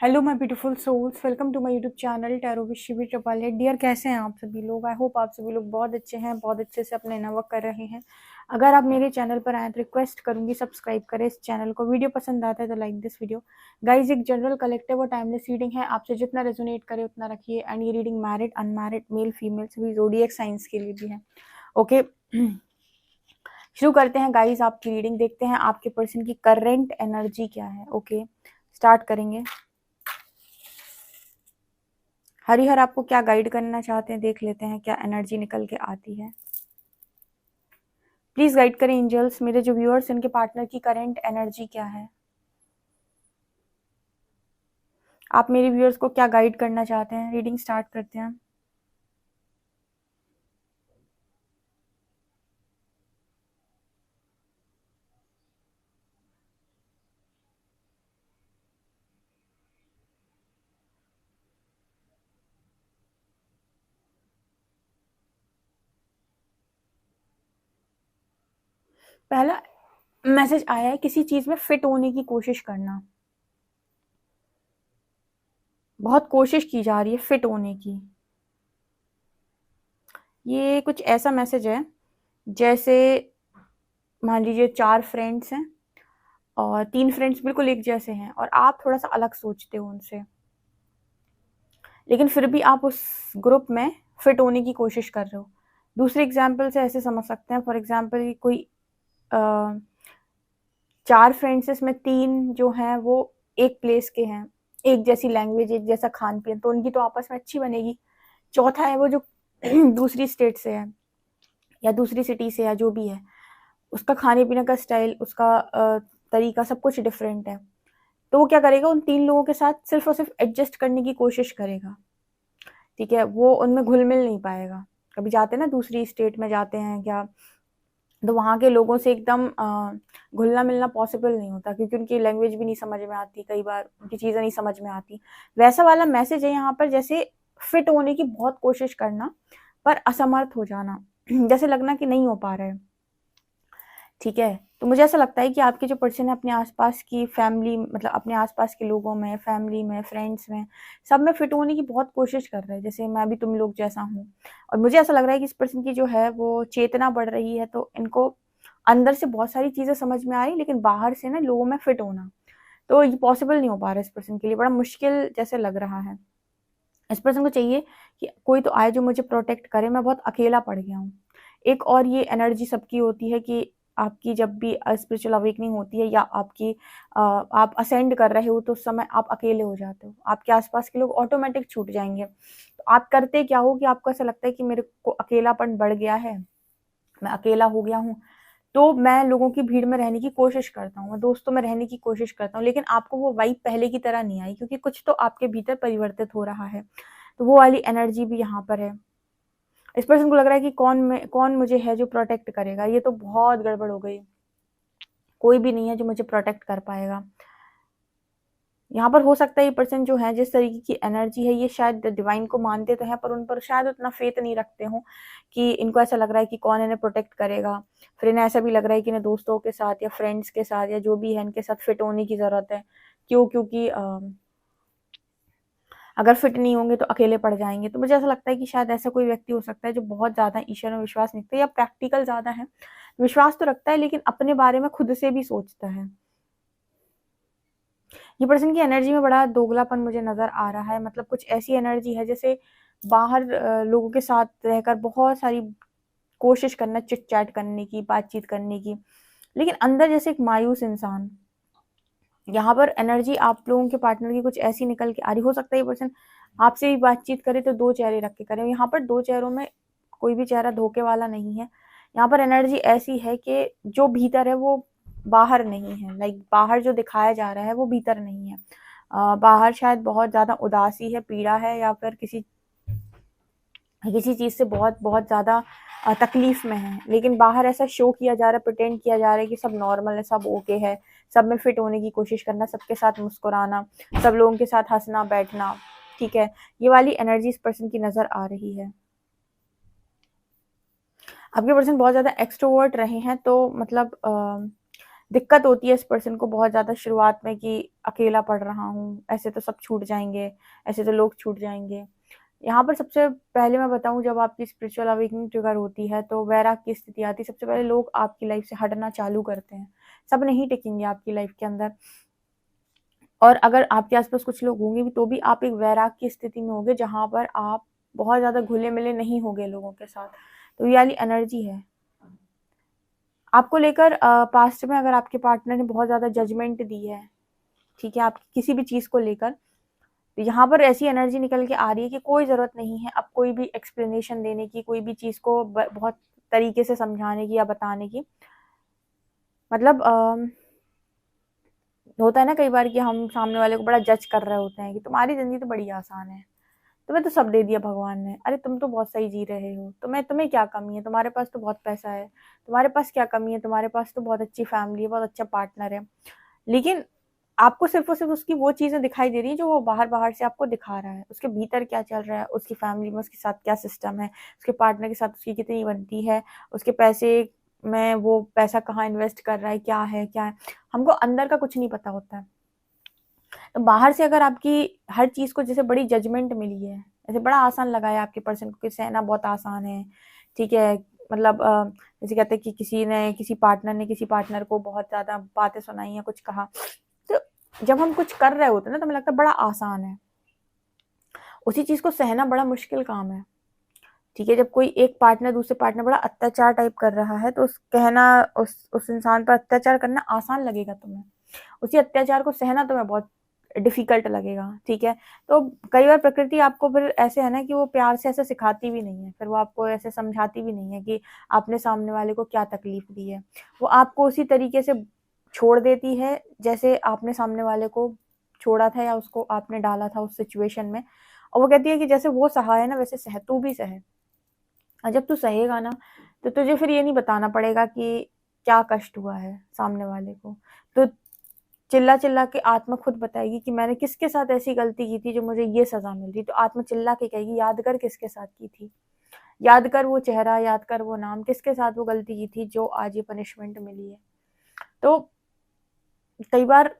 Hello my beautiful souls, welcome to my YouTube channel tarot with Shivi triple eight. Dear, कैसे हैं आप सभी लोग? आई होप आप सभी लोग बहुत अच्छे हैं, बहुत अच्छे से अपने इनर वर्क कर रहे हैं। अगर आप मेरे चैनल पर आए तो रिक्वेस्ट करूंगी सब्सक्राइब करें इस चैनल को। वीडियो पसंद आता है तो लाइक दिस वीडियो। गाइज, एक जनरल कलेक्टिव और टाइमलेस रीडिंग है, आपसे जितना रेजोनेट करे उतना रखिए। एंड ये reading married, unmarried, male female सभी ज़ोडिएक साइंस के लिए भी है। ओके, शुरू करते हैं गाइज आपकी रीडिंग। देखते हैं आपके पर्सन की करंट एनर्जी क्या है। ओके, स्टार्ट करेंगे। हरिहर आपको क्या गाइड करना चाहते हैं, देख लेते हैं क्या एनर्जी निकल के आती है। प्लीज गाइड करें एंजल्स, मेरे जो व्यूअर्स इनके पार्टनर की करंट एनर्जी क्या है। आप मेरे व्यूअर्स को क्या गाइड करना चाहते हैं? रीडिंग स्टार्ट करते हैं। पहला मैसेज आया है किसी चीज में फिट होने की कोशिश करना। बहुत कोशिश की जा रही है फिट होने की। ये कुछ ऐसा मैसेज है जैसे मान लीजिए 4 फ्रेंड्स हैं और 3 फ्रेंड्स बिल्कुल एक जैसे हैं और आप थोड़ा सा अलग सोचते हो उनसे, लेकिन फिर भी आप उस ग्रुप में फिट होने की कोशिश कर रहे हो। दूसरे एग्जाम्पल से ऐसे समझ सकते हैं, फॉर एग्जाम्पल कोई 4 फ्रेंड्स में 3 जो हैं वो एक प्लेस के हैं, एक जैसी लैंग्वेज, एक जैसा खान पीन, तो उनकी तो आपस में अच्छी बनेगी। चौथा है वो जो दूसरी स्टेट से है या दूसरी सिटी से या जो भी है, उसका खाने पीने का स्टाइल, उसका तरीका सब कुछ डिफरेंट है। तो वो क्या करेगा, उन 3 लोगों के साथ सिर्फ और सिर्फ एडजस्ट करने की कोशिश करेगा। ठीक है, वो उनमें घुल मिल नहीं पाएगा। कभी जाते हैं ना दूसरी स्टेट में जाते हैं क्या, तो वहाँ के लोगों से एकदम घुलना मिलना पॉसिबल नहीं होता, क्योंकि उनकी लैंग्वेज भी नहीं समझ में आती, कई बार उनकी चीज़ें नहीं समझ में आती। वैसा वाला मैसेज है यहाँ पर, जैसे फिट होने की बहुत कोशिश करना पर असमर्थ हो जाना, जैसे लगना कि नहीं हो पा रहा है। ठीक है, तो मुझे ऐसा लगता है कि आपके जो पर्सन है अपने आसपास की फैमिली, मतलब अपने आसपास के लोगों में, फैमिली में, फ्रेंड्स में, सब में फिट होने की बहुत कोशिश कर रहे हैं, जैसे मैं भी तुम लोग जैसा हूँ। और मुझे ऐसा लग रहा है कि इस पर्सन की जो है वो चेतना बढ़ रही है, तो इनको अंदर से बहुत सारी चीज़ें समझ में आ रही, लेकिन बाहर से ना लोगों में फिट होना, तो ये पॉसिबल नहीं हो पा रहा है इस पर्सन के लिए, बड़ा मुश्किल जैसे लग रहा है। इस पर्सन को चाहिए कि कोई तो आए जो मुझे प्रोटेक्ट करे, मैं बहुत अकेला पड़ गया हूँ। एक और ये एनर्जी सबकी होती है कि आपकी जब भी स्पिरिचुअल अवेकनिंग होती है या आपकी आप असेंड कर रहे हो, तो उस समय आप अकेले हो जाते हो, आपके आसपास के लोग ऑटोमेटिक छूट जाएंगे। तो आप करते क्या हो कि आपको ऐसा लगता है कि मेरे को अकेलापन बढ़ गया है, मैं अकेला हो गया हूँ, तो मैं लोगों की भीड़ में रहने की कोशिश करता हूँ, मैं दोस्तों में रहने की कोशिश करता हूँ, लेकिन आपको वो वाइब पहले की तरह नहीं आई, क्योंकि कुछ तो आपके भीतर परिवर्तित हो रहा है। तो वो वाली एनर्जी भी यहाँ पर है। इस पर्सन को लग रहा है कि कौन मुझे है जो प्रोटेक्ट करेगा। ये तो बहुत गड़बड़ हो गई, कोई भी नहीं है जो मुझे प्रोटेक्ट कर पाएगा। यहाँ पर हो सकता है ये पर्सन जो है, जिस तरीके की एनर्जी है, ये शायद डिवाइन को मानते तो हैं, पर उन पर शायद उतना फेथ नहीं रखते हो कि इनको ऐसा लग रहा है कि कौन इन्हें प्रोटेक्ट करेगा। फिर इन्हें ऐसा भी लग रहा है कि इन्हें दोस्तों के साथ या फ्रेंड्स के साथ या जो भी है इनके साथ फिट होने की ज़रूरत है। क्योंकि अगर फिट नहीं होंगे तो अकेले पड़ जाएंगे। तो मुझे ऐसा लगता है कि शायद ऐसा कोई व्यक्ति हो सकता है जो बहुत ज़्यादा ईश्वर में विश्वास नहीं रखता, या प्रैक्टिकल ज़्यादा है, विश्वास तो रखता है लेकिन अपने बारे में खुद से भी सोचता है। ये पर्सन की एनर्जी में बड़ा दोगलापन मुझे नज़र आ रहा है। मतलब कुछ ऐसी एनर्जी है जैसे बाहर लोगों के साथ रहकर बहुत सारी कोशिश करना, चिट चैट करने की, बातचीत करने की, लेकिन अंदर जैसे एक मायूस इंसान। यहाँ पर एनर्जी आप लोगों के पार्टनर की कुछ ऐसी निकल के आ रही। हो सकता है ये पर्सन आपसे भी बातचीत करे तो 2 चेहरे रख के करे। यहाँ पर 2 चेहरों में कोई भी चेहरा धोखे वाला नहीं है। यहाँ पर एनर्जी ऐसी है कि जो भीतर है वो बाहर नहीं है। लाइक बाहर जो दिखाया जा रहा है वो भीतर नहीं है। बाहर शायद बहुत ज़्यादा उदासी है, पीड़ा है, या फिर किसी किसी चीज़ से बहुत बहुत ज़्यादा तकलीफ में है, लेकिन बाहर ऐसा शो किया जा रहा है, प्रिटेंड किया जा रहा है कि सब नॉर्मल है, सब ओके है, सब में फिट होने की कोशिश करना, सबके साथ मुस्कुराना, सब लोगों के साथ हंसना बैठना। ठीक है, ये वाली एनर्जी इस पर्सन की नज़र आ रही है। आपके पर्सन बहुत ज़्यादा एक्सट्रोवर्ट रहे हैं, तो मतलब दिक्कत होती है इस पर्सन को बहुत ज़्यादा शुरुआत में कि अकेला पड़ रहा हूँ, ऐसे तो सब छूट जाएँगे, ऐसे तो लोग छूट जाएँगे। यहाँ पर सबसे पहले मैं बताऊँ, जब आपकी स्पिरिचुअल अवेकनिंग ट्रिगर होती है तो वैराग्य की स्थिति आती है, सबसे पहले लोग आपकी लाइफ से हटना चालू करते हैं। सब नहीं टिकेंगे आपकी लाइफ के अंदर, और अगर आपके आस-पास कुछ लोग होंगे भी तो भी आप एक वैराग्य की स्थिति में होंगे, जहाँ पर आप बहुत ज़्यादा घुले-मिले नहीं होंगे लोगों के साथ। तो ये वाली एनर्जी है। आपको लेकर पास्ट में अगर आपके पार्टनर ने बहुत ज़्यादा जजमेंट दी है, ठीक है, आपकी किसी भी चीज़ को लेकर, तो यहाँ पर ऐसी एनर्जी निकल के आ रही है कि कोई ज़रूरत नहीं है अब कोई भी एक्सप्लेनेशन देने की, कोई भी चीज़ को बहुत तरीके से समझाने की या बताने की। मतलब होता है ना कई बार कि हम सामने वाले को बड़ा जज कर रहे होते हैं कि तुम्हारी ज़िंदगी तो बड़ी आसान है, तुम्हें तो सब दे दिया भगवान ने, अरे तुम तो बहुत सही जी रहे हो, तुम्हें क्या कमी है, तुम्हारे पास तो बहुत पैसा है, तुम्हारे पास क्या कमी है, तुम्हारे पास तो बहुत अच्छी फैमिली है, बहुत अच्छा पार्टनर है। लेकिन आपको सिर्फ और सिर्फ उसकी वो चीज़ें दिखाई दे रही हैं जो वो बाहर से आपको दिखा रहा है। उसके भीतर क्या चल रहा है, उसकी फैमिली में उसके साथ क्या सिस्टम है, उसके पार्टनर के साथ उसकी कितनी बनती है, उसके पैसे में वो पैसा कहाँ इन्वेस्ट कर रहा है, क्या है। हमको अंदर का कुछ नहीं पता होता है। तो बाहर से अगर आपकी हर चीज़ को जैसे बड़ी जजमेंट मिली है, जैसे बड़ा आसान लगा है आपके पर्सन को कि सहना बहुत आसान है, ठीक है। मतलब जैसे कहते हैं कि किसी पार्टनर ने किसी पार्टनर को बहुत ज़्यादा बातें सुनाई या कुछ कहा, तो जब हम कुछ कर रहे होते हैं ना तो हमें लगता है बड़ा आसान है, उसी चीज़ को सहना बड़ा मुश्किल काम है, ठीक है। जब कोई एक पार्टनर दूसरे पार्टनर बड़ा अत्याचार टाइप कर रहा है तो उस इंसान पर अत्याचार करना आसान लगेगा तुम्हें, उसी अत्याचार को सहना तुम्हें बहुत डिफिकल्ट लगेगा, ठीक है। तो कई बार प्रकृति आपको फिर ऐसे है ना कि वो प्यार से ऐसे सिखाती भी नहीं है, फिर वो आपको ऐसे समझाती भी नहीं है कि आपने सामने वाले को क्या तकलीफ दी है। वो आपको उसी तरीके से छोड़ देती है जैसे आपने सामने वाले को छोड़ा था या उसको आपने डाला था उस सिचुएशन में, और वो कहती है कि जैसे वो सहा है ना वैसे सह, तू भी सह। और जब तू सहेगा ना तो तुझे फिर ये नहीं बताना पड़ेगा कि क्या कष्ट हुआ है सामने वाले को, तो चिल्ला चिल्ला के आत्मा खुद बताएगी कि मैंने किसके साथ ऐसी गलती की थी जो मुझे ये सजा मिल रही। तो आत्मा चिल्ला के कहेगी याद कर किसके साथ की थी, याद कर वो चेहरा, याद कर वो नाम, किसके साथ वो गलती की थी जो आज ये पनिशमेंट मिली है। तो कई बार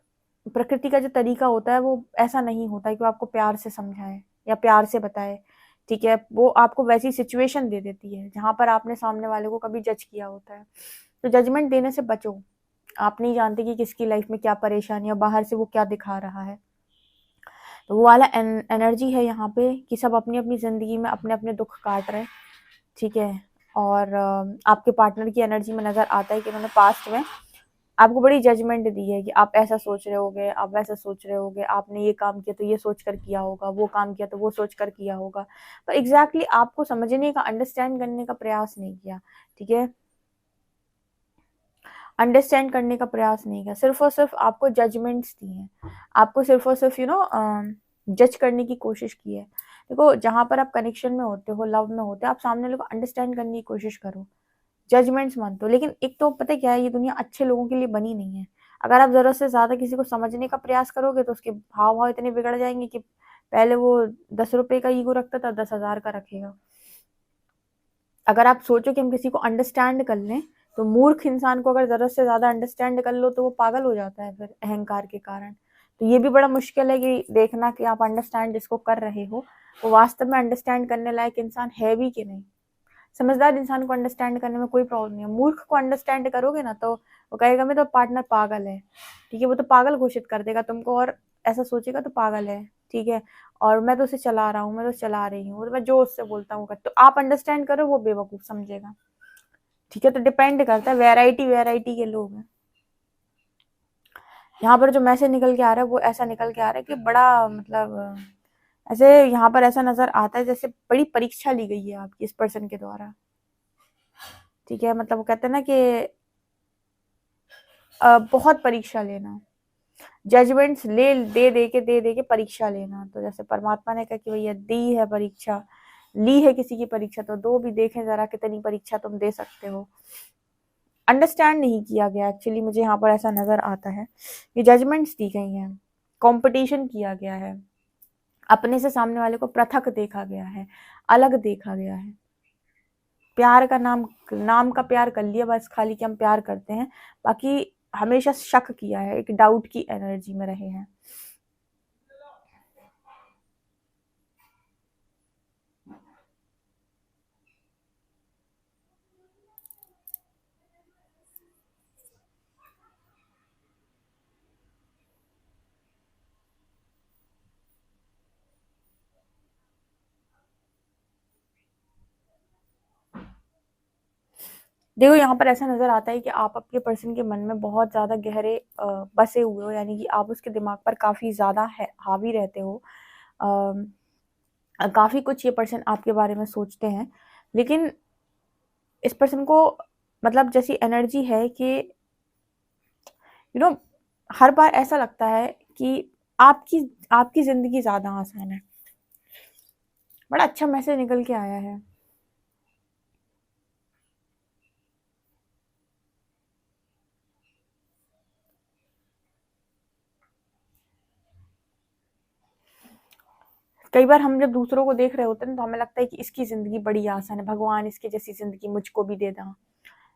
प्रकृति का जो तरीका होता है वो ऐसा नहीं होता है कि वो आपको प्यार से समझाए या प्यार से बताए, ठीक है। वो आपको वैसी सिचुएशन दे देती है जहां पर आपने सामने वाले को कभी जज किया होता है। तो जजमेंट देने से बचो, आप नहीं जानते कि किसकी लाइफ में क्या परेशानी है, बाहर से वो क्या दिखा रहा है। तो वो वाला एनर्जी है यहाँ पे कि सब अपनी अपनी जिंदगी में अपने अपने दुख काट रहे हैं, ठीक है। और आपके पार्टनर की एनर्जी में नजर आता है कि उन्होंने पास्ट में आपको बड़ी जजमेंट दी है कि आप ऐसा सोच रहे होगे, आप वैसा सोच रहे होगे, आपने ये काम किया तो ये सोच कर किया होगा, वो काम किया तो वो सोच कर किया होगा, पर एग्जैक्टली आपको समझने का, अंडरस्टैंड करने का प्रयास नहीं किया, ठीक है। अंडरस्टैंड करने का प्रयास नहीं किया, सिर्फ और सिर्फ आपको जजमेंट्स दी हैं, आपको सिर्फ और सिर्फ जज करने की कोशिश की है। देखो जहां पर आप कनेक्शन में होते हो, लव में होते हो, आप सामने लोगों को अंडरस्टैंड करने की कोशिश करो, जजमेंट्स मत दो। लेकिन एक तो पता है क्या है, ये दुनिया अच्छे लोगों के लिए बनी नहीं है। अगर आप जरूरत से ज्यादा किसी को समझने का प्रयास करोगे तो उसके भाव भाव इतने बिगड़ जाएंगे कि पहले वो 10 रुपए का ईगो रखता था 10,000 का रखेगा। अगर आप सोचो कि हम किसी को अंडरस्टैंड कर लें, तो मूर्ख इंसान को अगर जरूरत से ज्यादा अंडरस्टैंड कर लो तो वो पागल हो जाता है फिर अहंकार के कारण। तो ये भी बड़ा मुश्किल है कि देखना कि आप अंडरस्टैंड जिसको कर रहे हो वो वास्तव में अंडरस्टैंड करने लायक इंसान है भी कि नहीं। समझदार इंसान को अंडरस्टैंड करने में कोई प्रॉब्लम नहीं है, मूर्ख को अंडरस्टैंड करोगे ना तो वो कहेगा मैं तो पार्टनर पागल है, ठीक है। वो तो पागल घोषित कर देगा तुमको, और ऐसा सोचेगा तो पागल है, ठीक है। और मैं तो उसे चला रहा हूँ, मैं तो चला रही हूँ, तो मैं जो उससे बोलता हूँ तो आप अंडरस्टैंड करो, वो बेवकूफ समझेगा, ठीक है। तो डिपेंड करता है, वैरायटी वैरायटी के लोग हैं। यहाँ पर जो मैसेज निकल के आ रहा है वो ऐसा निकल के आ रहा है कि बड़ा मतलब ऐसे यहाँ पर ऐसा नजर आता है जैसे बड़ी परीक्षा ली गई है आपकी इस पर्सन के द्वारा, ठीक है। मतलब वो कहते हैं ना कि बहुत परीक्षा लेना, जजमेंट्स दे दे के परीक्षा लेना। तो जैसे परमात्मा ने कहा कि भैया दी है परीक्षा, ली है किसी की परीक्षा तो दो भी, देखें जरा कितनी परीक्षा तुम दे सकते हो। अंडरस्टैंड नहीं किया गया एक्चुअली, मुझे यहाँ पर ऐसा नजर आता है। ये जजमेंट्स दी गई हैं, कंपटीशन किया गया है, अपने से सामने वाले को पृथक देखा गया है, अलग देखा गया है। प्यार का नाम का प्यार कर लिया बस, खाली कि हम प्यार करते हैं, बाकी हमेशा शक किया है, एक डाउट की एनर्जी में रहे हैं। देखो यहाँ पर ऐसा नजर आता है कि आप आपके पर्सन के मन में बहुत ज्यादा गहरे बसे हुए हो, यानी कि आप उसके दिमाग पर काफी ज्यादा हावी रहते हो। काफी कुछ ये पर्सन आपके बारे में सोचते हैं, लेकिन इस पर्सन को मतलब जैसी एनर्जी है कि यू नो हर बार ऐसा लगता है कि आपकी आपकी जिंदगी ज्यादा आसान है। बड़ा अच्छा मैसेज निकल के आया है। कई बार हम जब दूसरों को देख रहे होते हैं तो हमें लगता है कि इसकी जिंदगी बड़ी आसान है, भगवान इसके जैसी जिंदगी मुझको भी दे दा।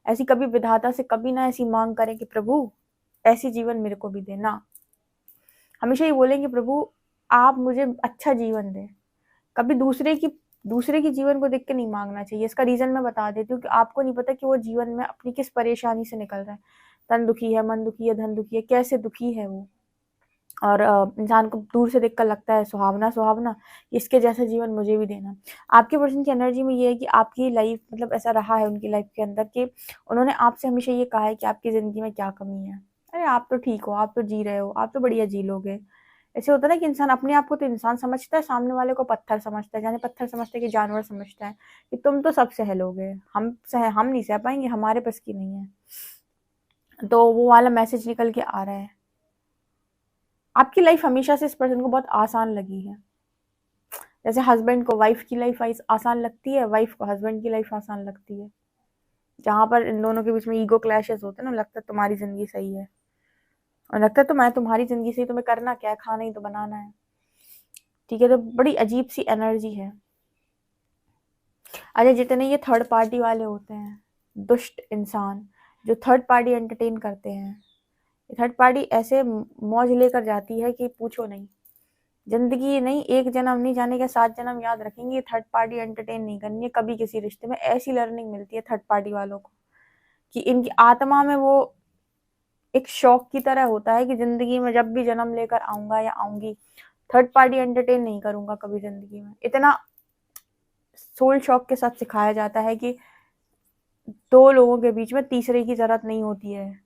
ऐसी कभी विधाता से कभी ना ऐसी मांग करें कि प्रभु ऐसी जीवन मेरे को भी देना। हमेशा ये बोलें कि प्रभु आप मुझे अच्छा जीवन दें। कभी दूसरे की जीवन को देख के नहीं मांगना चाहिए। इसका रीजन मैं बता देती हूँ कि आपको नहीं पता कि वो जीवन में अपनी किस परेशानी से निकल रहा है। तन दुखी है, मन दुखी है, धन दुखी है, कैसे दुखी है वो। और इंसान को दूर से देखकर लगता है सुहावना सुहावना, इसके जैसा जीवन मुझे भी देना। आपके पर्सन की एनर्जी में ये है कि आपकी लाइफ मतलब ऐसा रहा है उनकी लाइफ के अंदर कि उन्होंने आपसे हमेशा ये कहा है कि आपकी जिंदगी में क्या कमी है। अरे आप तो ठीक हो, आप तो जी रहे हो, आप तो बढ़िया जी लोगे। ऐसे होता है ना कि इंसान अपने आप को तो इंसान समझता है, सामने वाले को पत्थर समझता है, जाने पत्थर समझता है कि जानवर समझता है कि तुम तो सब सह लोगे, हम नहीं सह पाएंगे, हमारे बस की नहीं है। तो वो वाला मैसेज निकल के आ रहा है। आपकी लाइफ हमेशा से इस पर्सन को बहुत आसान लगी है। जैसे हस्बैंड को वाइफ की लाइफ आसान लगती है, वाइफ को हस्बैंड की लाइफ आसान लगती है। जहां पर इन दोनों के बीच में ईगो क्लैशेस होते हैं ना, लगता है तुम्हारी जिंदगी सही है, और लगता है तो मैं तुम्हारी जिंदगी सही, तुम्हें करना क्या है, खाना ही तो बनाना है। ठीक है, तो बड़ी अजीब सी एनर्जी है। अच्छा, जितने ये थर्ड पार्टी वाले होते हैं, दुष्ट इंसान जो थर्ड पार्टी एंटरटेन करते हैं, थर्ड पार्टी ऐसे मौज लेकर जाती है कि पूछो नहीं। जिंदगी नहीं, एक जन्म नहीं, जाने के 7 जन्म याद रखेंगे। थर्ड पार्टी एंटरटेन नहीं करनी है कभी किसी रिश्ते में। ऐसी लर्निंग मिलती है थर्ड पार्टी वालों को कि इनकी आत्मा में वो एक शौक की तरह होता है कि जिंदगी में जब भी जन्म लेकर आऊंगा या आऊंगी, थर्ड पार्टी एंटरटेन नहीं करूंगा कभी जिंदगी में। इतना सोल शॉक के साथ सिखाया जाता है कि 2 लोगों के बीच में तीसरे की जरूरत नहीं होती है।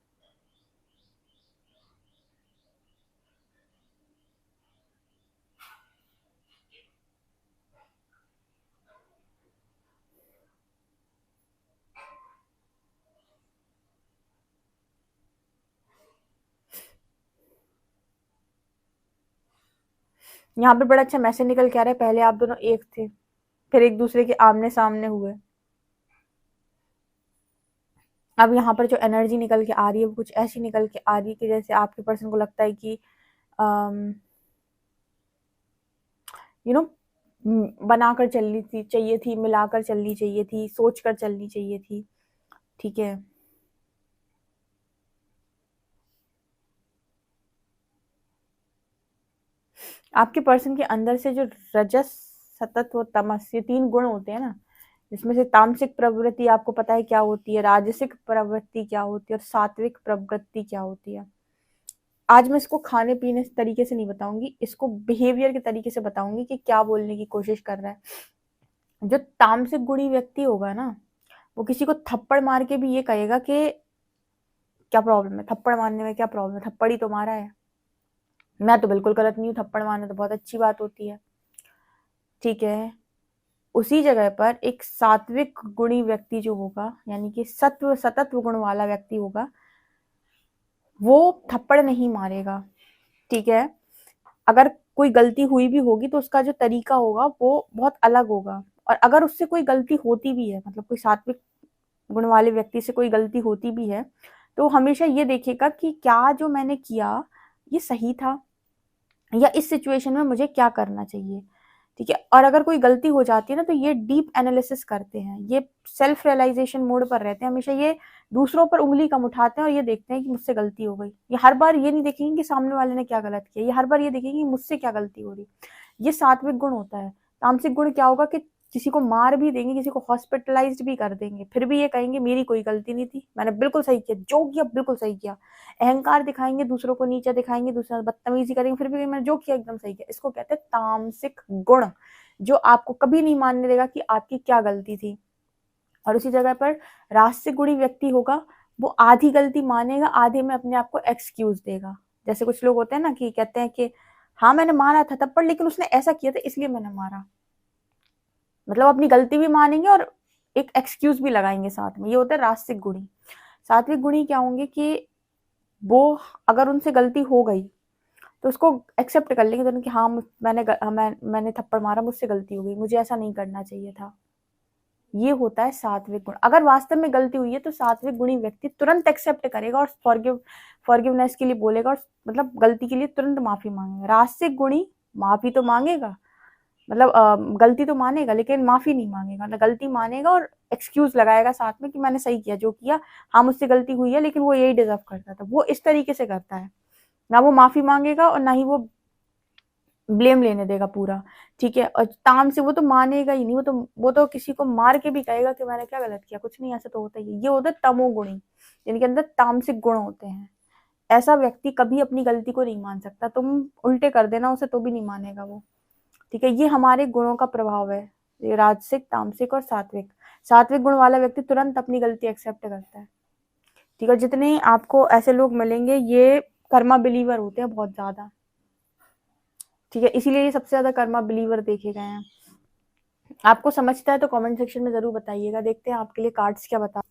यहाँ पे बड़ा अच्छा मैसेज निकल के आ रहा है। पहले आप दोनों एक थे, फिर एक दूसरे के आमने सामने हुए। अब यहाँ पर जो एनर्जी निकल के आ रही है वो कुछ ऐसी निकल के आ रही है कि जैसे आपके पर्सन को लगता है कि यू नो बनाकर चलनी थी चाहिए थी, मिलाकर चलनी चाहिए थी, सोच कर चलनी चाहिए थी। ठीक है, आपके पर्सन के अंदर से जो रजस, सतत्व, तमस, ये 3 गुण होते हैं ना, जिसमें से तामसिक प्रवृत्ति आपको पता है क्या होती है, राजसिक प्रवृत्ति क्या होती है, और सात्विक प्रवृत्ति क्या होती है। आज मैं इसको खाने पीने तरीके से नहीं बताऊंगी, इसको बिहेवियर के तरीके से बताऊंगी कि क्या बोलने की कोशिश कर रहा है। जो तामसिक गुणी व्यक्ति होगा ना, वो किसी को थप्पड़ मार के भी ये कहेगा कि क्या प्रॉब्लम है, थप्पड़ मारने में क्या प्रॉब्लम है, थप्पड़ ही तो मारा है, मैं तो बिल्कुल गलत नहीं हूँ, थप्पड़ मारना तो बहुत अच्छी बात होती है। ठीक है, उसी जगह पर एक सात्विक गुणी व्यक्ति जो होगा, यानी कि सत्व सतत्व गुण वाला व्यक्ति होगा, वो थप्पड़ नहीं मारेगा। ठीक है, अगर कोई गलती हुई भी होगी तो उसका जो तरीका होगा वो बहुत अलग होगा। और अगर उससे कोई गलती होती भी है, मतलब कोई सात्विक गुण वाले व्यक्ति से कोई गलती होती भी है, तो हमेशा ये देखेगा कि क्या जो मैंने किया ये सही था, या इस सिचुएशन में मुझे क्या करना चाहिए। ठीक है। और अगर कोई गलती हो जाती है ना, तो ये डीप एनालिसिस करते हैं, ये सेल्फ रियलाइजेशन मोड पर रहते हैं हमेशा। ये दूसरों पर उंगली कम उठाते हैं और ये देखते हैं कि मुझसे गलती हो गई। ये हर बार ये नहीं देखेंगे कि सामने वाले ने क्या गलत किया, ये हर बार ये देखेंगे कि मुझसे क्या गलती हो रही। ये सात्विक गुण होता है। तामसिक गुण क्या होगा कि किसी को मार भी देंगे, किसी को हॉस्पिटलाइज्ड भी कर देंगे, फिर भी ये कहेंगे मेरी कोई गलती नहीं थी, मैंने बिल्कुल सही किया, जो किया बिल्कुल सही किया। अहंकार दिखाएंगे, दूसरों को नीचा दिखाएंगे, दूसरों बदतमीजी करेंगे, फिर भी मैंने जो किया एकदम सही किया। इसको कहते हैं तामसिक गुण, जो आपको कभी नहीं मानने देगा कि आपकी क्या गलती थी। और उसी जगह पर राजसिक गुणी व्यक्ति होगा, वो आधी गलती मानेगा, आधे में अपने आप को एक्सक्यूज देगा। जैसे कुछ लोग होते हैं ना कि कहते हैं कि हाँ मैंने मारा था तब पर, लेकिन उसने ऐसा किया था इसलिए मैंने मारा। मतलब अपनी गलती भी मानेंगे और एक एक्सक्यूज भी लगाएंगे साथ में। ये होता है राजसिक गुणी। सात्विक गुणी क्या होंगे कि वो अगर उनसे गलती हो गई तो उसको एक्सेप्ट कर लेंगे, तो कि हाँ मैंने थप्पड़ मारा, मुझसे गलती हो गई, मुझे ऐसा नहीं करना चाहिए था। ये होता है सात्विक गुण। अगर वास्तव में गलती हुई है तो सात्विक गुणी व्यक्ति तुरंत एक्सेप्ट करेगा और फॉरगिवनेस के लिए बोलेगा, और मतलब गलती के लिए तुरंत माफी मांगेगा। राजसिक गुणी माफी तो मांगेगा, मतलब गलती तो मानेगा लेकिन माफी नहीं मांगेगा। मतलब गलती मानेगा और एक्सक्यूज लगाएगा साथ में कि मैंने सही किया, जो किया, हाँ मुझसे गलती हुई है लेकिन वो यही डिजर्व करता था। वो इस तरीके से करता है, ना वो माफी मांगेगा और ना ही वो ब्लेम लेने देगा पूरा। ठीक है। और ताम से वो तो मानेगा ही नहीं, वो तो किसी को मार के भी कहेगा कि मैंने क्या गलत किया, कुछ नहीं, ऐसा तो होता ही है। ये होता है तमोगुणी, जिनके अंदर तामसिक गुण होते हैं। ऐसा व्यक्ति कभी अपनी गलती को नहीं मान सकता, तुम उल्टे कर देना उसे तो भी नहीं मानेगा वो। ठीक है। ये हमारे गुणों का प्रभाव है, ये राजसिक, तामसिक और सात्विक। सात्विक गुण वाला व्यक्ति तुरंत अपनी गलती एक्सेप्ट करता है। ठीक है। जितने आपको ऐसे लोग मिलेंगे ये कर्मा बिलीवर होते हैं बहुत ज्यादा। ठीक है। इसीलिए ये सबसे ज्यादा कर्मा बिलीवर देखे गए हैं। आपको समझता है तो कमेंट सेक्शन में जरूर बताइएगा। देखते हैं आपके लिए कार्ड्स क्या बता।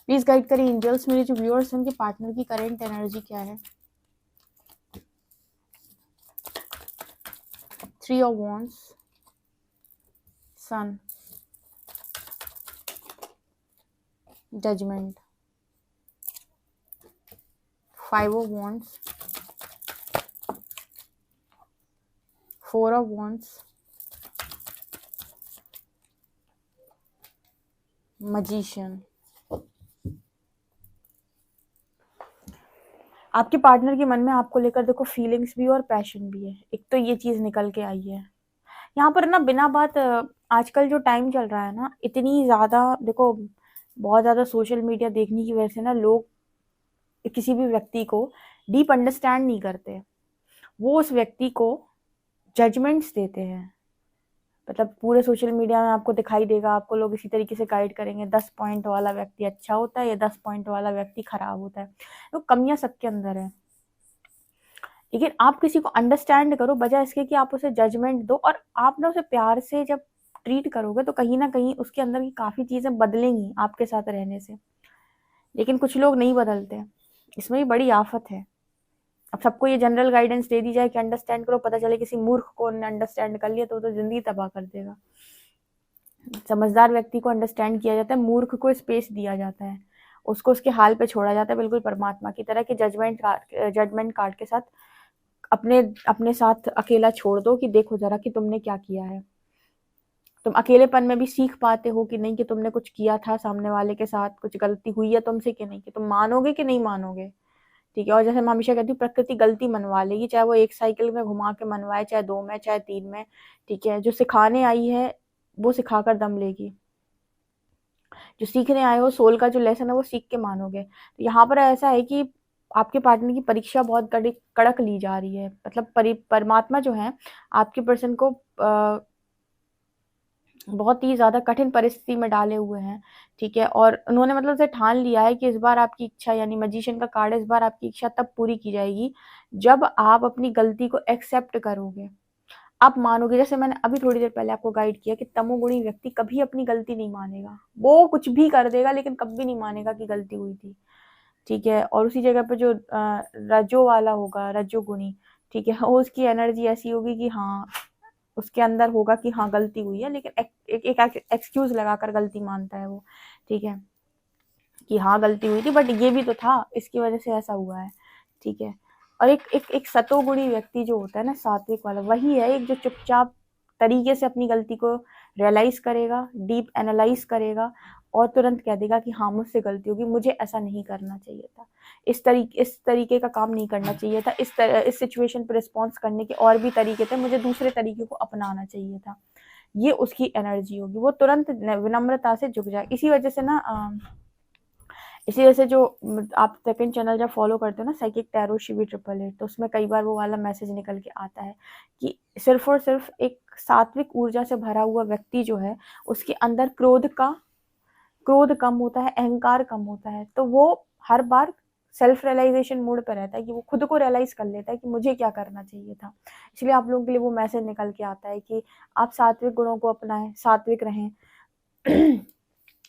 प्लीज गाइड करें एंजल्स, मेरे जो व्यूअर्स हैं उनके पार्टनर की करंट एनर्जी क्या है। 3 of Wands, Sun, Judgment, 5 of Wands, 4 of Wands, Magician। आपके पार्टनर के मन में आपको लेकर देखो फीलिंग्स भी और पैशन भी है। एक तो ये चीज निकल के आई है यहाँ पर ना, बिना बात। आजकल जो टाइम चल रहा है ना, इतनी ज्यादा देखो, बहुत ज्यादा सोशल मीडिया देखने की वजह से ना लोग किसी भी व्यक्ति को डीप अंडरस्टैंड नहीं करते। वो उस व्यक्ति को जजमेंट्स देते हैं। मतलब पूरे सोशल मीडिया में आपको दिखाई देगा, आपको लोग इसी तरीके से गाइड करेंगे, 10 पॉइंट वाला व्यक्ति अच्छा होता है या 10 पॉइंट वाला व्यक्ति खराब होता है। तो कमियां सबके अंदर है, लेकिन आप किसी को अंडरस्टैंड करो बजाय इसके कि आप उसे जजमेंट दो। और आप ना उसे प्यार से जब ट्रीट करोगे तो कहीं ना कहीं उसके अंदर की काफी चीजें बदलेंगी आपके साथ रहने से। लेकिन कुछ लोग नहीं बदलते, इसमें भी बड़ी आफत है। अब सबको ये जनरल गाइडेंस दे दी जाए कि अंडरस्टैंड करो, पता चले किसी मूर्ख को अंडरस्टैंड कर लिया तो जिंदगी तबाह कर देगा। समझदार व्यक्ति को अंडरस्टैंड किया जाता है, मूर्ख को स्पेस दिया जाता है, उसको उसके हाल पे छोड़ा जाता है, बिल्कुल परमात्मा की तरह कि जजमेंट कार्ड के साथ अपने साथ अकेला छोड़ दो कि देखो जरा कि तुमने क्या किया है। तुम अकेलेपन में भी सीख पाते हो कि नहीं, कि तुमने कुछ किया था, सामने वाले के साथ कुछ गलती हुई है तुमसे कि नहीं, कि तुम मानोगे कि नहीं मानोगे। ठीक है। और जैसे मैं हमेशा कहती हूँ, प्रकृति गलती मनवा लेगी, चाहे वो एक साइकिल में घुमा के मनवाए, चाहे 2 में, चाहे 3 में। ठीक है। जो सिखाने आई है वो सिखाकर दम लेगी, जो सीखने आए हो सोल का जो लेसन है वो सीख के मानोगे। तो यहाँ पर ऐसा है कि आपके पार्टनर की परीक्षा बहुत कड़क ली जा रही है। मतलब परमात्मा जो है आपके पर्सन को बहुत ही ज्यादा कठिन परिस्थिति में डाले हुए हैं। ठीक है। और उन्होंने मतलब से ठान लिया है कि इस बार आपकी इच्छा, यानी मैजिशियन का कार्ड, इस बार आपकी इच्छा तब पूरी की जाएगी जब आप अपनी गलती को एक्सेप्ट करोगे, आप मानोगे। जैसे मैंने अभी थोड़ी देर पहले आपको गाइड किया कि तमोगुणी व्यक्ति कभी अपनी गलती नहीं मानेगा, वो कुछ भी कर देगा लेकिन कभी नहीं मानेगा कि गलती हुई थी। ठीक है, और उसी जगह पे जो रजो वाला होगा, रजो गुणी, ठीक है, वो उसकी एनर्जी ऐसी होगी कि हाँ उसके अंदर होगा कि हाँ गलती हुई है, लेकिन एक एक्सक्यूज लगाकर गलती मानता है वो, ठीक है, कि हाँ गलती हुई थी बट ये भी तो था, इसकी वजह से ऐसा हुआ है, ठीक है। और एक एक एक सतोगुणी व्यक्ति जो होता है ना, सात्विक वाला, वही है एक जो चुपचाप तरीके से अपनी गलती को रियलाइज करेगा, डीप एनालाइज करेगा और तुरंत कह देगा कि हाँ मुझसे गलती होगी, मुझे ऐसा नहीं करना चाहिए था, इस तरीके का काम नहीं करना चाहिए था, इस सिचुएशन पर रिस्पॉन्स करने के और भी तरीके थे, मुझे दूसरे तरीके को अपनाना चाहिए था। ये उसकी एनर्जी होगी, वो तुरंत विनम्रता से झुक जाए। इसी वजह से ना इसी वजह से जो आप सेकंड चैनल जब फॉलो करते हो ना, साइकिक टैरो शिवी 888, तो उसमें कई बार वो वाला मैसेज निकल के आता है कि सिर्फ और सिर्फ एक सात्विक ऊर्जा से भरा हुआ व्यक्ति जो है, उसके अंदर क्रोध कम होता है, अहंकार कम होता है, तो वो हर बार सेल्फ रियलाइजेशन मोड पर रहता है कि वो खुद को रियलाइज कर लेता है कि मुझे क्या करना चाहिए था। इसलिए आप लोगों के लिए वो मैसेज निकल के आता है कि आप सात्विक गुणों को अपनाएं, सात्विक रहें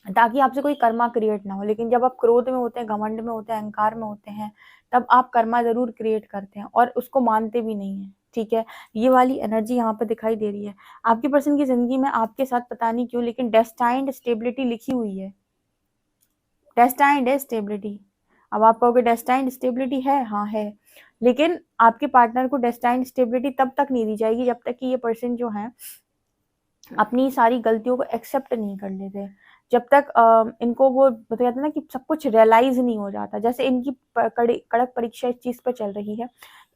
ताकि आपसे कोई कर्मा क्रिएट ना हो। लेकिन जब आप क्रोध में होते हैं, घमंड में होते हैं, अहंकार में होते हैं, तब आप कर्मा जरूर क्रिएट करते हैं और उसको मानते भी नहीं है, ठीक है। ये वाली एनर्जी यहाँ पे दिखाई दे रही है आपके पर्सन की जिंदगी में। आपके साथ पता नहीं क्यों लेकिन डेस्टाइंड स्टेबिलिटी लिखी हुई है, डेस्टाइंड है स्टेबिलिटी। अब आप कहोगे डेस्टाइंड स्टेबिलिटी है, हाँ है, लेकिन आपके पार्टनर को डेस्टाइंड स्टेबिलिटी तब तक नहीं दी जाएगी जब तक कि ये पर्सन जो है अपनी सारी गलतियों को एक्सेप्ट नहीं कर लेते, जब तक इनको वो कहते हैं ना कि सब कुछ रियलाइज नहीं हो जाता। जैसे इनकी कड़क परीक्षा इस चीज पर चल रही है,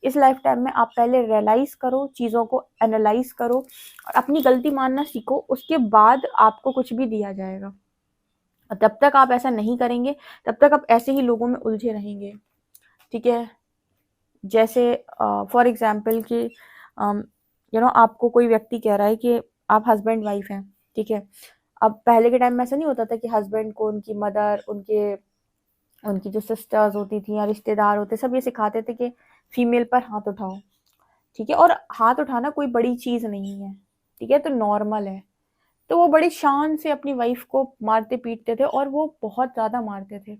इस लाइफ टाइम में आप पहले रियलाइज करो, चीजों को एनालाइज करो और अपनी गलती मानना सीखो, उसके बाद आपको कुछ भी दिया जाएगा। तब तक आप ऐसा नहीं करेंगे, तब तक आप ऐसे ही लोगों में उलझे रहेंगे, ठीक है। जैसे फॉर एग्जाम्पल कि आपको कोई व्यक्ति कह रहा है कि आप हस्बैंड वाइफ हैं, ठीक है। अब पहले के टाइम में ऐसा नहीं होता था कि हस्बैंड को उनकी मदर, उनकी जो सिस्टर्स होती थी या रिश्तेदार होते, सब ये सिखाते थे कि फीमेल पर हाथ उठाओ, ठीक है। और हाथ उठाना कोई बड़ी चीज नहीं है, ठीक है, तो नॉर्मल है। तो वो बड़ी शान से अपनी वाइफ को मारते पीटते थे और वो बहुत ज्यादा मारते थे,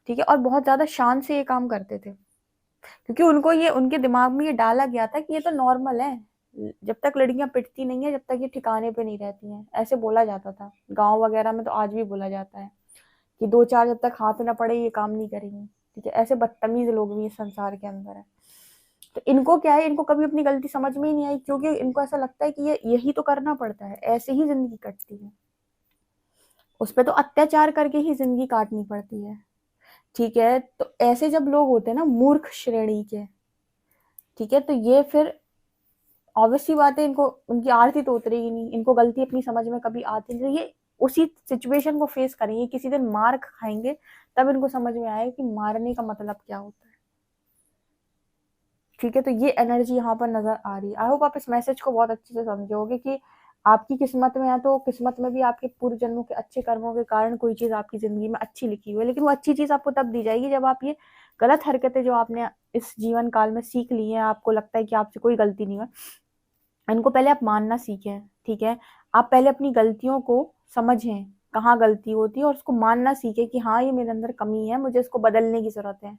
ठीक है, और बहुत ज्यादा शान से ये काम करते थे, क्योंकि उनको ये उनके दिमाग में ये डाला गया था कि ये तो नॉर्मल है, जब तक लड़कियां पिटती नहीं है जब तक ये ठिकाने पे नहीं रहती हैं, ऐसे बोला जाता था। गांव वगैरह में तो आज भी बोला जाता है कि दो चार जब तक हाथ ना पड़े ये काम नहीं करेंगी, ठीक है। ऐसे बदतमीज लोग भी इस संसार के अंदर है। तो इनको क्या है, इनको कभी अपनी गलती समझ में ही नहीं आई, क्योंकि इनको ऐसा लगता है कि ये यही तो करना पड़ता है, ऐसे ही जिंदगी कटती है, उस पर तो अत्याचार करके ही जिंदगी काटनी पड़ती है, ठीक है। तो ऐसे जब लोग होते हैं ना मूर्ख श्रेणी के, ठीक है, तो ये फिर ऑब्वियसली बात है, इनको उनकी आरती तो उतरेगी नहीं, इनको गलती अपनी समझ में कभी आती नहीं, तो ये उसी सिचुएशन को फेस करेंगे, किसी दिन मार खाएंगे तब इनको समझ में आएगा कि मारने का मतलब क्या होता है, ठीक है। तो ये एनर्जी यहाँ पर नजर आ रही है। आई होप आप इस मैसेज को बहुत अच्छे से समझोगे कि आपकी किस्मत में है तो किस्मत में भी आपके पूर्व जन्मों के अच्छे कर्मों के कारण कोई चीज आपकी जिंदगी में अच्छी लिखी हुई है, लेकिन वो अच्छी चीज आपको तब दी जाएगी जब आप ये गलत हरकतें जो आपने इस जीवन काल में सीख ली है, आपको लगता है कि आपसे कोई गलती नहीं हुई, इनको पहले आप मानना सीखें, ठीक है। आप पहले अपनी गलतियों को समझें, कहाँ गलती होती है, और उसको मानना सीखें कि हाँ ये मेरे अंदर कमी है, मुझे इसको बदलने की जरूरत है।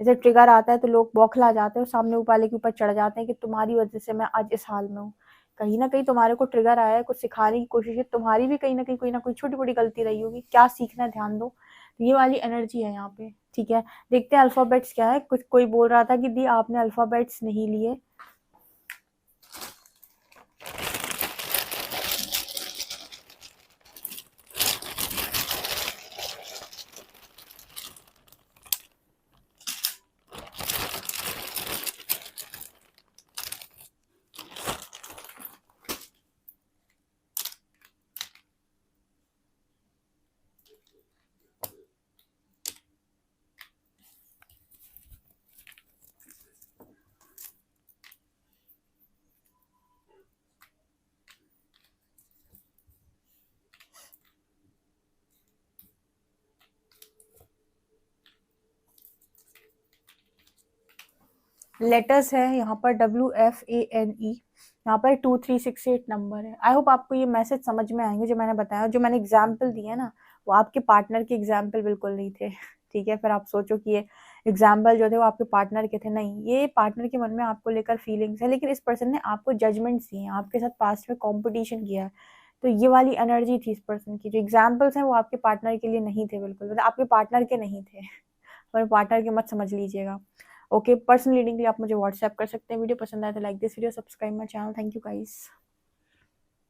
जैसे ट्रिगर आता है तो लोग बौखला जाते हैं और सामने वाले के ऊपर चढ़ जाते हैं कि तुम्हारी वजह से मैं आज इस हाल में हूँ। कहीं ना कहीं तुम्हारे को ट्रिगर आया है, कुछ सिखाने की कोशिश है, तुम्हारी भी कहीं ना कहीं कोई ना कोई छोटी बड़ी गलती रही होगी, क्या सीखना है ध्यान दो। तो ये वाली एनर्जी है यहाँ पे, ठीक है। देखते हैं अल्फाबेट्स क्या है। कुछ कोई बोल रहा था कि दी आपने अल्फाबेट्स नहीं लिए। लेटर्स है यहाँ पर WFANE, यहाँ पर 2368 नंबर है। आई होप आपको ये मैसेज समझ में आएंगे जो मैंने बताया, जो मैंने एग्जाम्पल दिए ना वो आपके पार्टनर के एग्जाम्पल बिल्कुल नहीं थे। ठीक है, फिर आप सोचो कि ये एग्जाम्पल जो थे वो आपके पार्टनर के थे, नहीं, ये पार्टनर के मन में आपको लेकर फीलिंग्स है, लेकिन इस पर्सन ने आपको जजमेंट्स दिए हैं, आपके साथ पास्ट में कॉम्पिटिशन किया है। तो ये वाली एनर्जी थी इस पर्सन की। जो एग्जाम्पल्स हैं वो आपके पार्टनर के लिए नहीं थे, बिल्कुल, मतलब आपके पार्टनर के नहीं थे। अपने पार्टनर के मत समझ लीजिएगा। ओके, पर्सनल रीडिंग के लिए आप मुझे व्हाट्सएप कर सकते हैं। वीडियो पसंद आए तो like this video, subscribe my channel. Thank you guys.